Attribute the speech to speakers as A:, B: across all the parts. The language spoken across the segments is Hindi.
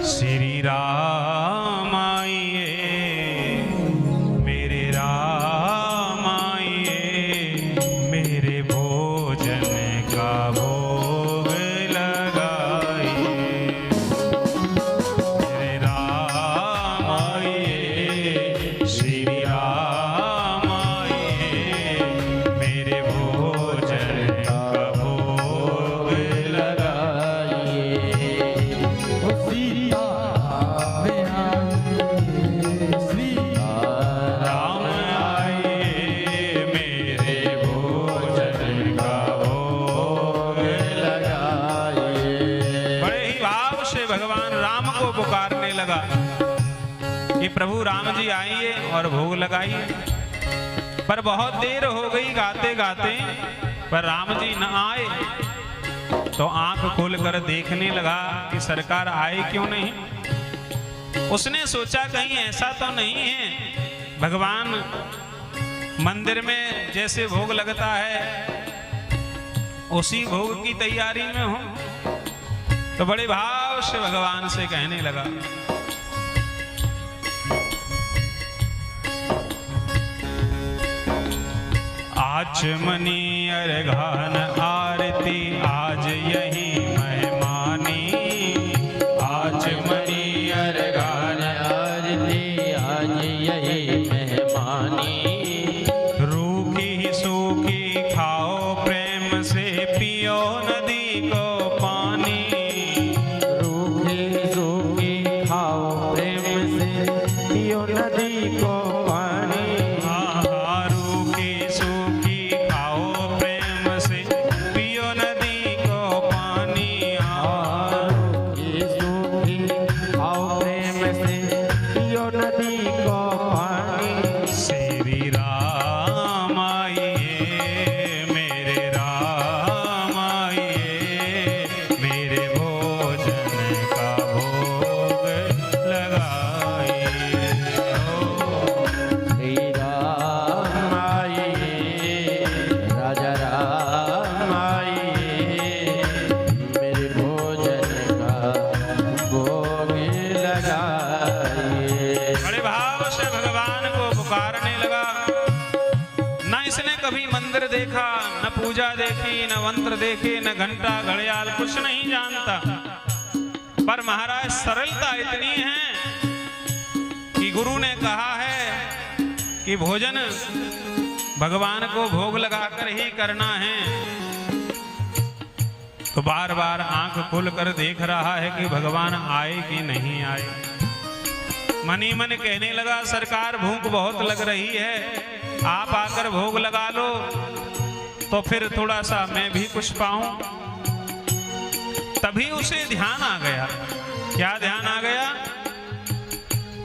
A: श्री राम आइए मेरे राम आइए, मेरे भोजन का भोग लगाइए। मेरे राम आइए, श्री राम आइए, मेरे भोजन का भोग लगाइए। राम आइए, मेरे भोजन का भोग लगाइए। बड़े ही भाव से भगवान राम को पुकारने लगा कि प्रभु राम जी आइए और भोग लगाइए। पर बहुत देर हो गई गाते गाते, पर राम जी न आए। तो आंख खोलकर देखने लगा कि सरकार आए क्यों नहीं। उसने सोचा कहीं ऐसा तो नहीं है भगवान मंदिर में जैसे भोग लगता है उसी भोग की तैयारी में हो। तो बड़े भाव से भगवान से कहने लगा, आचमनी अर्घान आरती आज यही मेहमानी। आचमनी अर्घान
B: आरती आज यही मेहमानी।
A: रूखी सूखी खाओ प्रेम से, पियो नदी को पानी।
B: रूखी सूखी खाओ प्रेम से, पियो नदी को पानी।
A: रूखी सूखी खाओ प्रेम से, पियो नदी को पानी।
B: रूखी सूखी खाओ प्रेम से, पियो नदी को पानी।
A: श्री राम आइए, मेरे राम आइए, मेरे भोजन का भोग लगाइए।
B: श्री राम आइए, राजा राम आइए, मेरे भोजन का भोग लगाइए।
A: बड़े भाव से भगवान को पुकारने लगा। न इसने कभी मंदिर देखा, न पूजा देखी, न मंत्र देखे, न घंटा घड़ियाल, कुछ नहीं जानता। पर महाराज सरलता इतनी है कि गुरु ने कहा है कि भोजन भगवान को भोग लगाकर ही करना है। तो बार बार आंख खोलकर देख रहा है कि भगवान आए कि नहीं आए। मन ही मन कहने लगा, सरकार भूख बहुत लग रही है, आप आकर भोग लगा लो तो फिर थोड़ा सा मैं भी कुछ पाऊं। तभी उसे ध्यान आ गया। क्या ध्यान आ गया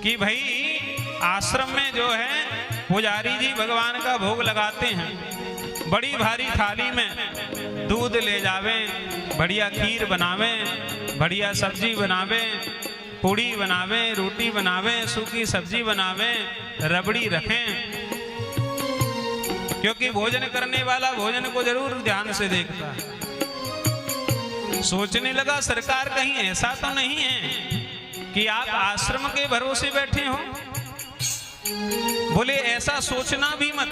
A: कि भाई आश्रम में जो है पुजारी जी भगवान का भोग लगाते हैं। बड़ी भारी थाली में दूध ले जावे, बढ़िया खीर बनावे, बढ़िया सब्जी बनावे, पूड़ी बनावे, रोटी बनावे, सूखी सब्जी बनावे, रबड़ी रखें। क्योंकि भोजन करने वाला भोजन को जरूर ध्यान से देखता है। सोचने लगा, सरकार कहीं ऐसा तो नहीं है कि आप आश्रम के भरोसे बैठे हो। बोले ऐसा सोचना भी मत,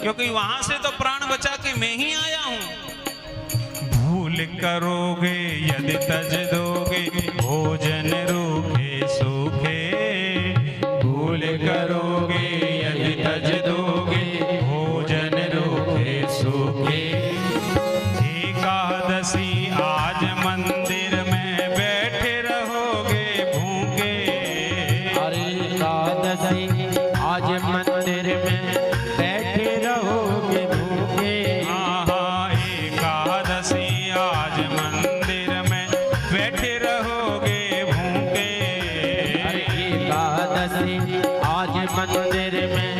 A: क्योंकि वहां से तो प्राण बचा के मैं ही आया हूं। भूल करोगे यदि तज दोगे, भोजन रूखे सूखे। भूल करोगे यदि तज दोगे, भोजन रूखे सूखे। एकादशी आज मंदिर में बैठे रहोगे भूखे।
B: अरे एकादशी आज मंदिर में बैठे रहोगे भूखे।
A: एकादशी आज मंदिर में बैठे रहोगे भूखे।
B: अरे एकादशी आज मंदिर में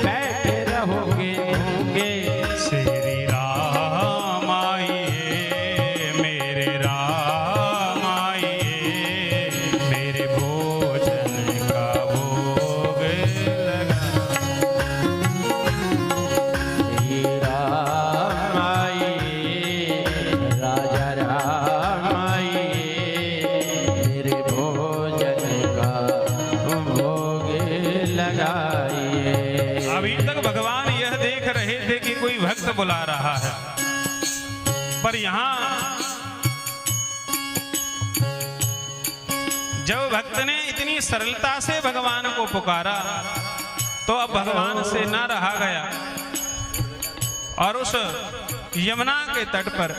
B: बैठे रहोगे भूखे।
A: श्री राम आइए, मेरे राम आइए, मेरे भोजन का भोग लगा।
B: श्री राम आइए, राजा राम आइए, मेरे भोजन
A: बुला रहा है। पर यहां जब भक्त ने इतनी सरलता से भगवान को पुकारा तो अब भगवान से ना रहा गया और उस यमुना के तट पर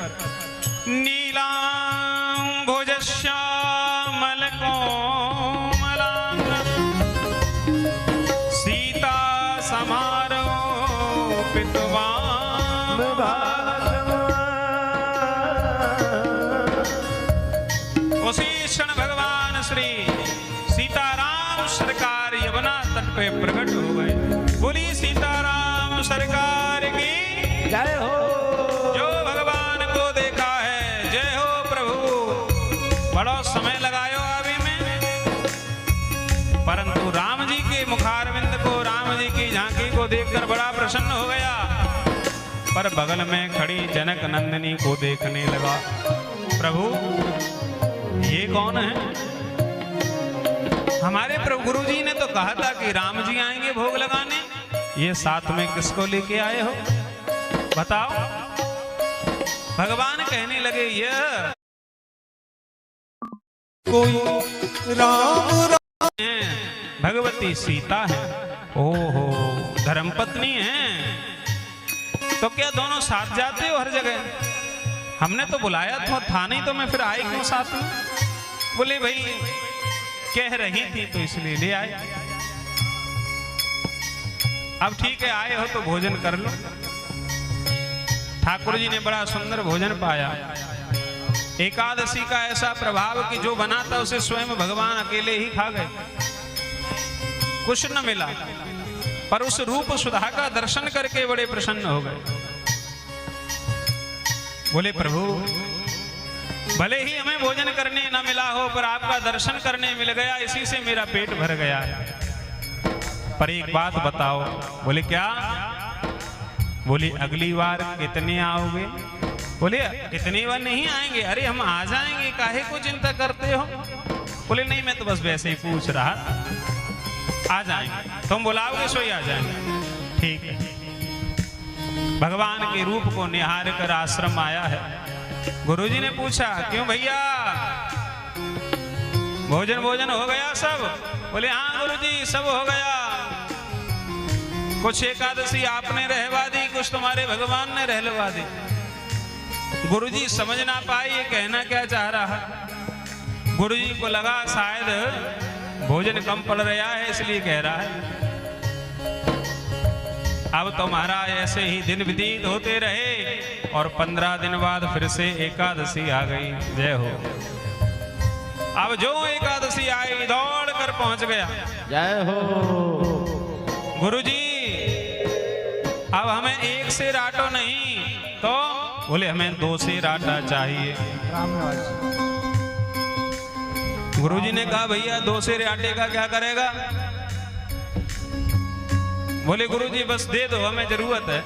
A: नीलांबुज श्यामल कोमलांग सीता समारोपित वाम उसी क्षण भगवान श्री सीताराम सरकार यमुना तट पे प्रकट हो गए। बोली सीताराम सरकार की
B: जय हो।
A: जो भगवान को देखा है जय हो प्रभु। बड़ा समय लगायो अभी में, परंतु राम जी के मुखारविंद को, राम जी की झांकी को देखकर बड़ा प्रसन्न हो गया। पर बगल में खड़ी जनक नंदिनी को देखने लगा। प्रभु ये कौन है? हमारे प्रभु गुरु जी ने तो कहा था कि राम जी आएंगे भोग लगाने, ये साथ में किसको लेके आए हो बताओ। भगवान कहने लगे यह
C: कोई राम
A: है, भगवती सीता है। ओहो धर्मपत्नी है, तो क्या दोनों साथ जाते हो हर जगह? हमने तो बुलाया था नहीं तो मैं फिर आई क्यों साथ में? बोले भाई कह रही थी तो इसलिए ले आए। अब ठीक है आए हो तो भोजन कर लो। ठाकुर जी ने बड़ा सुंदर भोजन पाया। एकादशी का ऐसा प्रभाव कि जो बना था उसे स्वयं भगवान अकेले ही खा गए, कुछ न मिला। पर उस रूप सुधा का दर्शन करके बड़े प्रसन्न हो गए। बोले प्रभु भले ही हमें भोजन करने न मिला हो पर आपका दर्शन करने मिल गया, इसी से मेरा पेट भर गया है। पर एक बात बताओ। बोले क्या? बोले अगली बार कितने आओगे? बोले कितनी बार नहीं आएंगे। अरे हम आ जाएंगे, काहे को चिंता करते हो? बोले नहीं मैं तो बस वैसे ही पूछ रहा, आ जाएंगे। तुम बुलाओगे सो ही आ जाएंगे। ठीक है। भगवान के रूप को निहार कर आश्रम आया है। गुरुजी ने पूछा क्यों भैया भोजन भोजन हो गया सब? बोले हाँ गुरुजी सब हो गया। कुछ एकादशी आपने रहवा दी, कुछ तुम्हारे भगवान ने रहलवा दी। गुरुजी समझ ना पाए ये कहना क्या चाह रहा। गुरुजी को लगा शायद भोजन कम पड़ रहा है इसलिए कह रहा है। अब तुम्हारा ऐसे ही दिन व्यतीत होते रहे और 15 दिन बाद फिर से एकादशी आ गई। जय हो। अब जो एकादशी आई दौड़ कर पहुंच गया।
B: जय हो।
A: गुरुजी अब हमें एक से राटो नहीं तो बोले हमें 2 से राटा चाहिए। गुरुजी ने कहा भैया 2 से राटे का क्या करेगा? बोले गुरुजी बस दे दो हमें जरूरत है।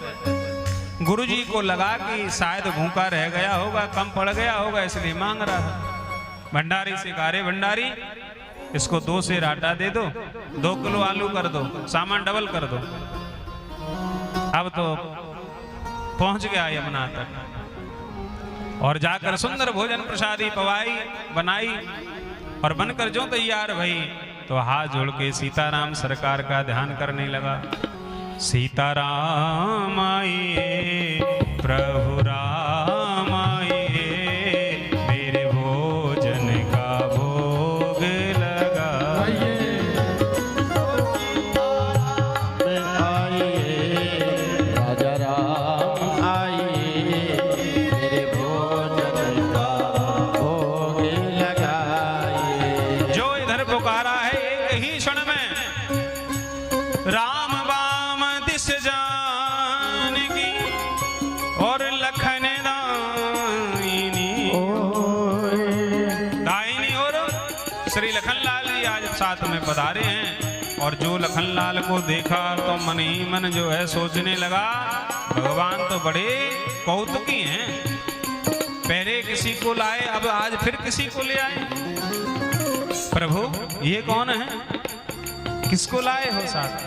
A: गुरुजी को लगा कि शायद भूखा रह गया होगा, कम पड़ गया होगा इसलिए मांग रहा है। भंडारी से कहा रे भंडारी इसको 2 से राटा दे दो, 2 किलो आलू कर दो, सामान डबल कर दो। अब तो पहुंच गया यमुना तक और जाकर सुंदर भोजन प्रसादी पवाई बनाई और बनकर जो तैयार भई तो हाथ जोड़ के सीताराम सरकार का ध्यान करने लगा। सीताराम आइए प्रभु राम आइए मेरे भोजन का भोग लगाइए।
B: राजा राम आइए मेरे भोजन का भोग लगाइए।
A: जो इधर पुकारा है एक ही क्षण में राम बाम दिस जानकी और लखन दायिनी और श्री लखनलाल जी आज साथ में पधारे हैं। और जो लखनलाल को देखा तो मन ही मन जो है सोचने लगा भगवान तो बड़े कौतुकी हैं। पहले किसी को लाए अब आज फिर किसी को ले आए। प्रभु ये कौन है? किसको लाए हो साथ?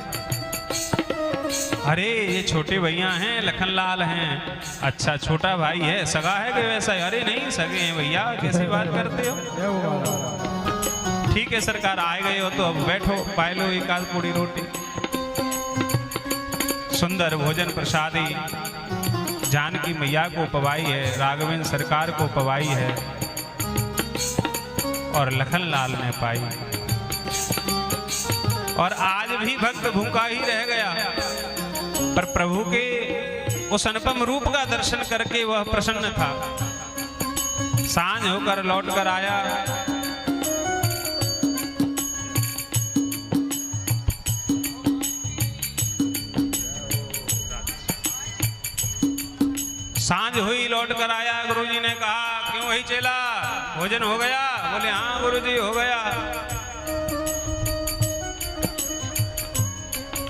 A: अरे ये छोटे भैया हैं, लखनलाल हैं। अच्छा छोटा भाई है, सगा है कि वैसा? अरे नहीं सगे हैं भैया, कैसी बात करते हो? ठीक है सरकार, आए गए हो तो अब बैठो, पाए लो एक आध पूरी रोटी। सुंदर भोजन प्रसादी जानकी मैया को पवाई है, राघवेंद्र सरकार को पवाई है और लखनलाल ने पाई। और आज भी भक्त भूखा ही रह गया, पर प्रभु के उस अनुपम रूप का दर्शन करके वह प्रसन्न था। सांझ होकर लौट कर आया, सांझ हुई लौट कर आया। गुरुजी ने कहा क्यों वही चेला, भोजन हो गया? बोले हाँ गुरुजी हो गया।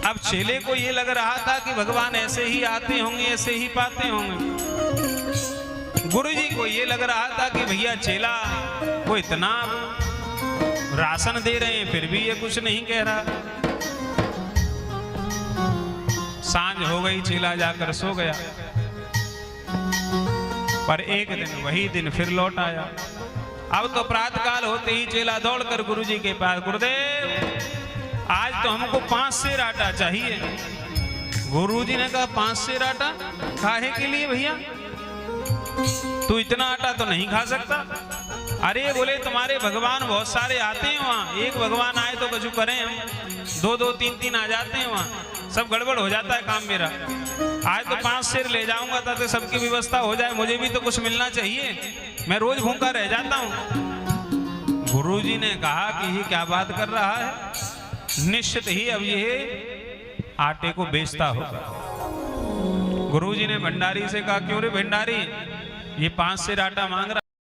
A: अब चेले को ये लग रहा था कि भगवान ऐसे ही आते होंगे, ऐसे ही पाते होंगे। गुरुजी को ये लग रहा था कि भैया चेला को इतना राशन दे रहे हैं फिर भी ये कुछ नहीं कह रहा। सांझ हो गई, चेला जाकर सो गया। पर एक दिन वही दिन फिर लौट आया। अब तो प्रातःकाल होते ही चेला दौड़कर गुरुजी के पास, गुरुदेव आज तो हमको 5 सेर आटा चाहिए। गुरुजी ने कहा 5 सेर आटा काहे के लिए भैया, तू इतना आटा तो नहीं खा सकता। अरे बोले तुम्हारे भगवान बहुत सारे आते हैं वहाँ, एक भगवान आए तो कछु करें हम, 2-2 3-3 आ जाते हैं वहाँ, सब गड़बड़ हो जाता है काम मेरा। आज तो 5 सेर ले जाऊंगा ताकि सबकी व्यवस्था हो जाए, मुझे भी तो कुछ मिलना चाहिए, मैं रोज भूखा रह जाता हूँ। गुरुजी ने कहा कि ये क्या बात कर रहा है, निश्चित ही अब ये आटे को बेचता होगा। गुरुजी ने भंडारी से कहा क्यों रे भंडारी, ये 5 सेर आटा मांग रहा